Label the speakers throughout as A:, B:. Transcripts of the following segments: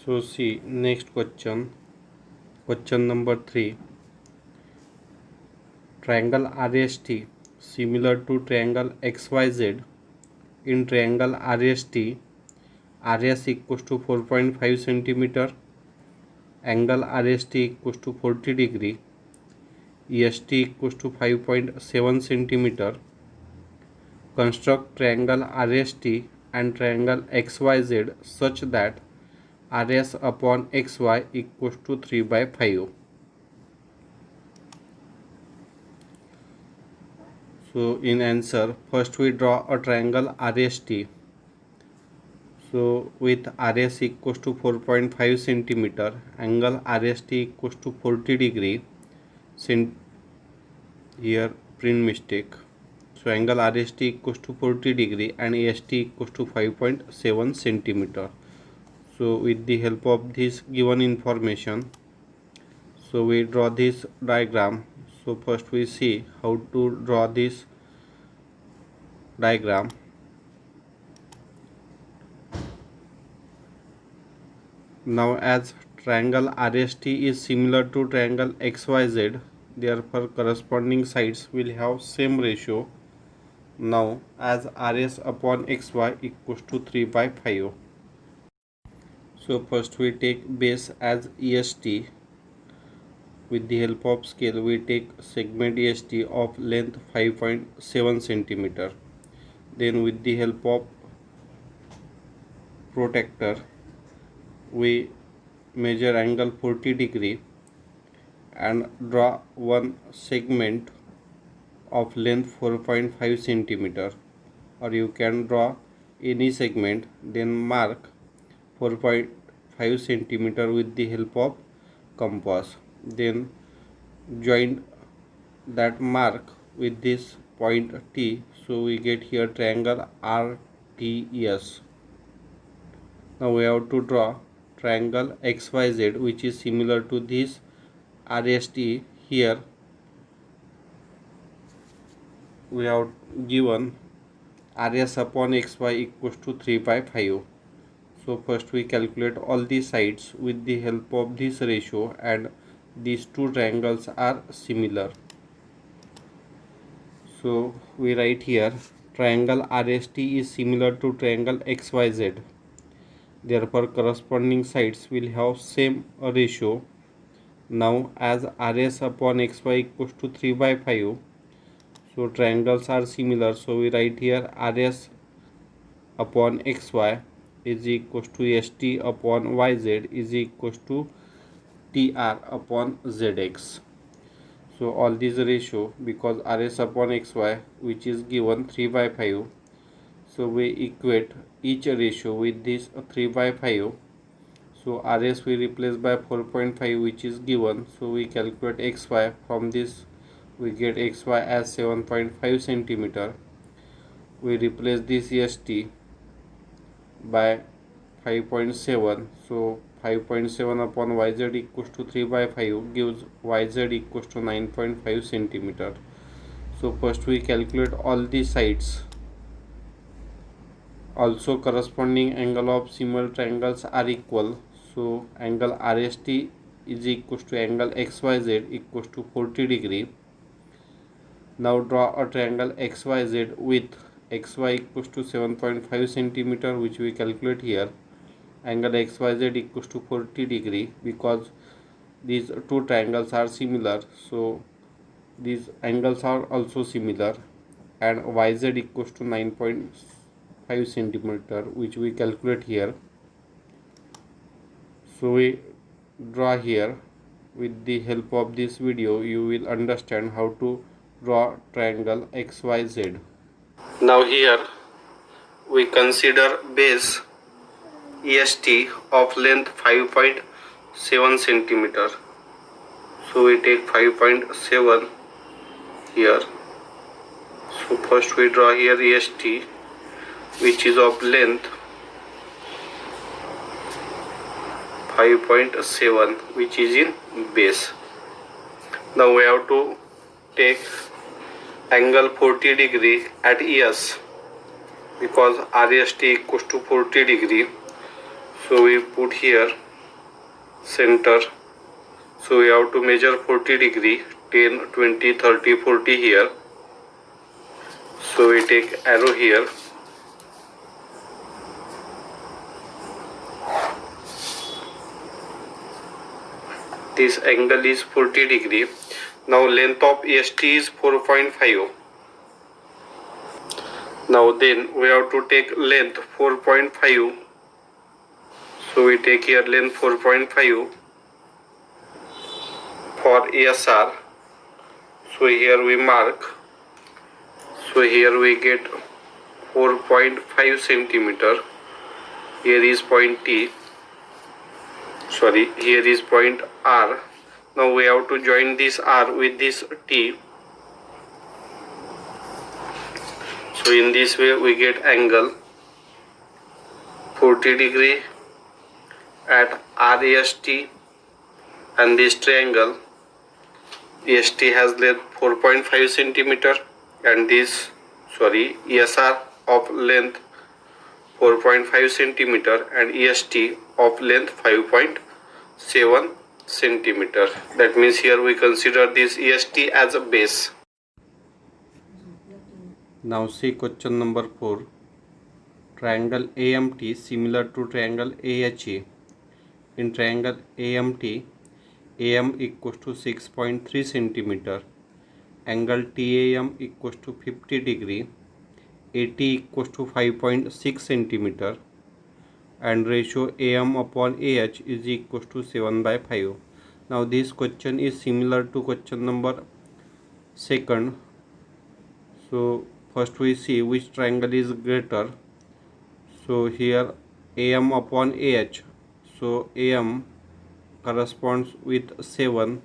A: So see next question. Question number 3. Triangle RST similar to triangle XYZ. In triangle RST, RS equals to 4.5 centimeter, angle RST equals to 40 degree, EST equals to 5.7 centimeter. Construct triangle RST and triangle XYZ such that RS upon XY equals to 3 by 5. So in answer, first we draw a triangle RST. So with RS equals to 4.5 centimeter, angle RST equals to 40 degree. Here print mistake. So angle RST equals to 40 degree and AST equals to 5.7 centimeter. So with the help of this given information, so we draw this diagram. So first we see how to draw this diagram. Now as triangle RST is similar to triangle XYZ, therefore corresponding sides will have same ratio. Now as RS upon XY equals to 3 by 5. So first we take base as EST. With the help of scale we take segment EST of length 5.7 centimeter. Then with the help of protractor we measure angle 40 degree and draw one segment of length 4.5 centimeter, or you can draw any segment, then mark 4.5 centimeter with the help of compass, then join that mark with this point T. So we get here triangle RTS. Now we have to draw triangle XYZ which is similar to this RST. Here we have given RS upon XY equals to 3 by 5. So first we calculate all the sides with the help of this ratio, and these two triangles are similar. So we write here triangle RST is similar to triangle XYZ. Therefore corresponding sides will have same ratio. Now as RS upon XY equals to 3 by 5, so triangles are similar, so we write here RS upon XY is equals to ST upon YZ is equals to TR upon ZX. So all these ratio, because RS upon XY which is given 3 by 5, so we equate each ratio with this 3 by 5. So RS we replace by 4.5 which is given, so we calculate XY. From this we get XY as 7.5 centimeter. We replace this ST by 5.7, so 5.7 upon YZ equals to 3 by 5 gives YZ equals to 9.5 centimeter. So first we calculate all the sides. Also corresponding angle of similar triangles are equal, so angle RST is equals to angle XYZ equals to 40 degree. Now draw a triangle XYZ with XY equals to 7.5 centimeter, which we calculate here. Angle XYZ equals to 40 degree, because these two triangles are similar, so these angles are also similar, and YZ equals to 9.5 centimeter, which we calculate here. So we draw here. With the help of this video you will understand how to draw triangle XYZ. Now here we consider base EST of length 5.7 centimeter. So we take 5.7 here. So first we draw here EST which is of length 5.7, which is in base. Now we have to take angle 40 degree at ES, because RST equals to 40 degree. So we put here center. So we have to measure 40 degree, 10, 20, 30, 40 here. So we take arrow here. This angle is 40 degree. Now length of EST is 4.5. Now then we have to take length 4.5. So we take here length 4.5 for ESR. So here we mark. So here we get 4.5 centimeter. Here is point T. Here is point R. Now we have to join this R with this T. So in this way we get angle 40 degree at REST, and this triangle EST has length 4.5 centimeter and this ESR of length 4.5 centimeter and EST of length 5.7 centimeter. That means here we consider this EST as a base. Now see question number 4. Triangle AMT similar to triangle AHE. In triangle AMT, AM equals to 6.3 centimeter, angle TAM equals to 50 degree, AT equals to 5.6 centimeter, and ratio AM upon AH is equals to 7/5. Now this question is similar to question number 2. So first we see which triangle is greater. So here AM upon AH. So AM corresponds with 7.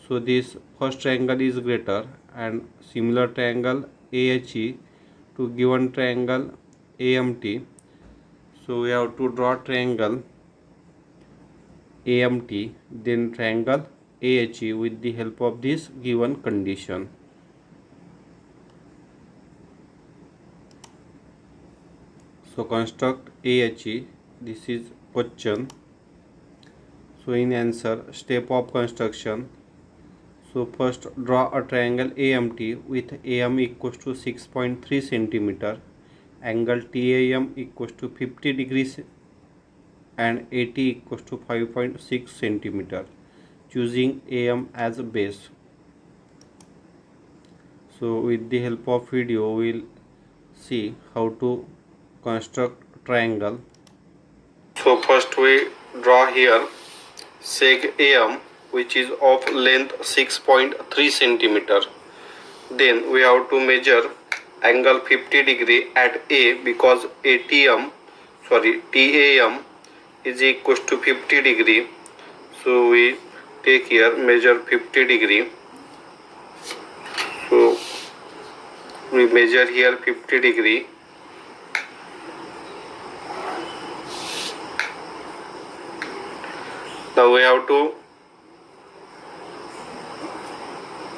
A: So this first triangle is greater, and similar triangle AHE to given triangle AMT. So we have to draw triangle AMT, then triangle AHE with the help of this given condition. So construct AHE. This is question. So in answer, step of construction. So first draw a triangle AMT with AM equals to 6.3 centimeter, angle TAM equals to 50 degrees and AT equals to 5.6 centimeter, choosing AM as a base. So with the help of video we will see how to construct triangle. So first we draw here seg AM, which is of length 6.3 centimeter. Then we have to measure angle 50 degree at A, because TAM is equals to 50 degree. So we take here measure 50 degree. So we measure here 50 degree. Now we have to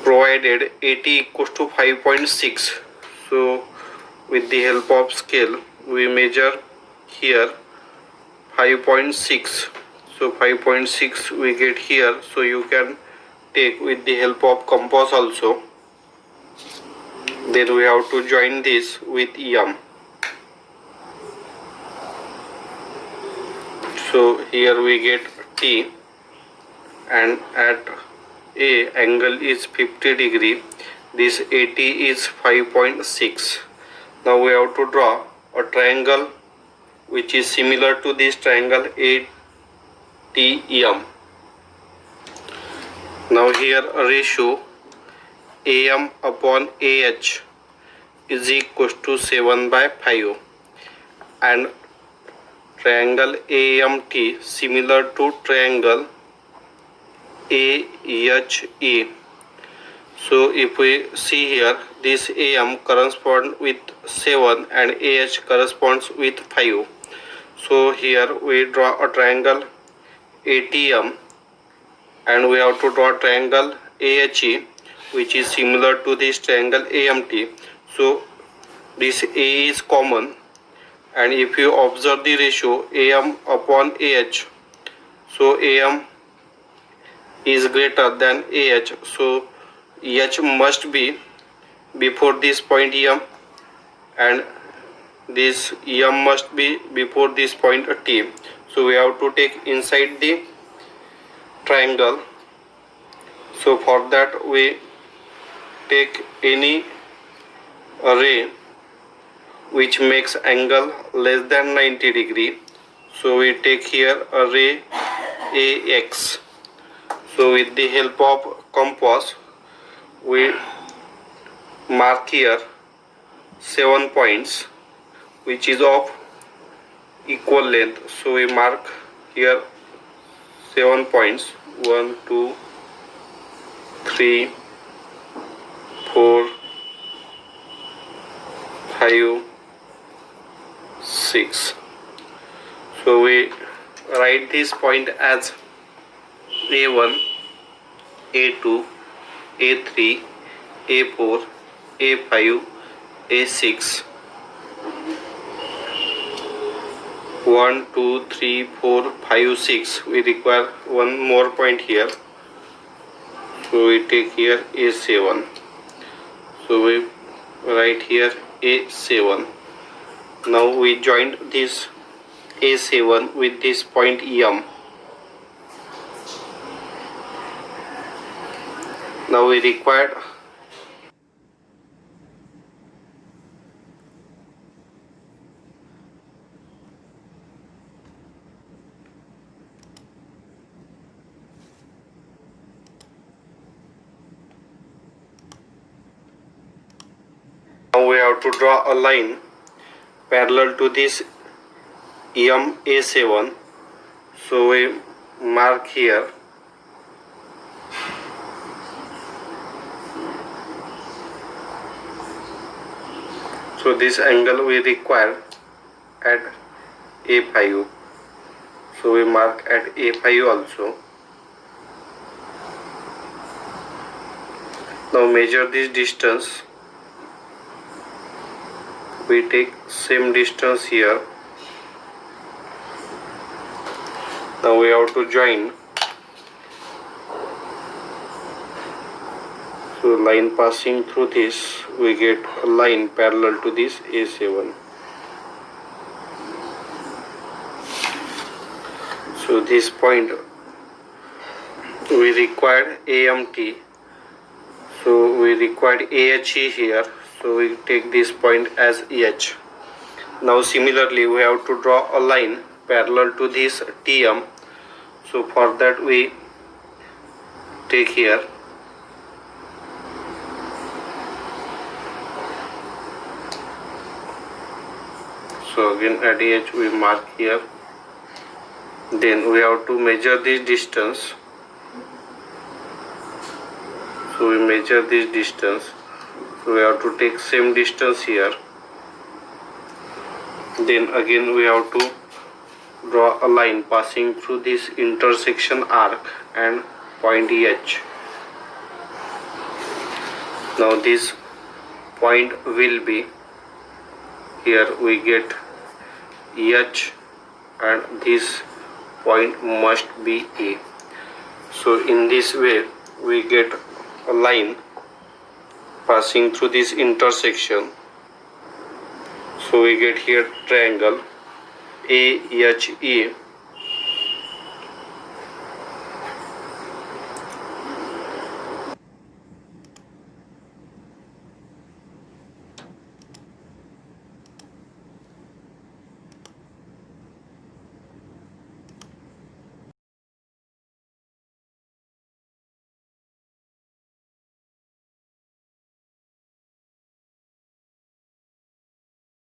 A: provided AT equals to 5.6. So with the help of scale we measure here 5.6. So 5.6 we get here. So you can take with the help of compass also. Then we have to join this with M. So here we get T, and at A angle is 50 degree. This AT is 5.6. Now we have to draw a triangle which is similar to this triangle ATM. Now here a ratio AM upon AH is equals to 7/5, and triangle AMT similar to triangle AHE. So if we see here, this AM corresponds with 7 and AH corresponds with 5. So here we draw a triangle ATM, and we have to draw triangle AHE, which is similar to this triangle AMT. So this A is common, and if you observe the ratio AM upon AH, so AM is greater than AH, so H must be before this point M, and this M must be before this point T. So we have to take inside the triangle. So for that we take any ray which makes angle less than 90 degree. So we take here a ray AX. So with the help of compass we mark here 7 points which is of equal length. So we mark here 7 points, 1 2 3 4 5 6. So we write this point as A1, A2, A3, A4, A5, A6. 1 2 3 4 5 6. We require one more point here, so we take here A7. So we write here A7. Now we joined this A7 with this point M. Now we required now we have to draw a line parallel to this A7. So we mark here. So this angle we require at A5. So we mark at A5 also. Now measure this distance. We take same distance here. Now we have to join. So line passing through this, we get a line parallel to this A7. So this point we required AMT. So we required AHE here. So we take this point as H. Now similarly we have to draw a line parallel to this TM. So for that we take here. So again at H we mark here. Then we have to measure this distance. So we measure this distance. So we have to take same distance here. Then again we have to draw a line passing through this intersection arc and point H. Now this point will be here. We get H and this point must be A. So in this way we get a line passing through this intersection. So we get here triangle AHE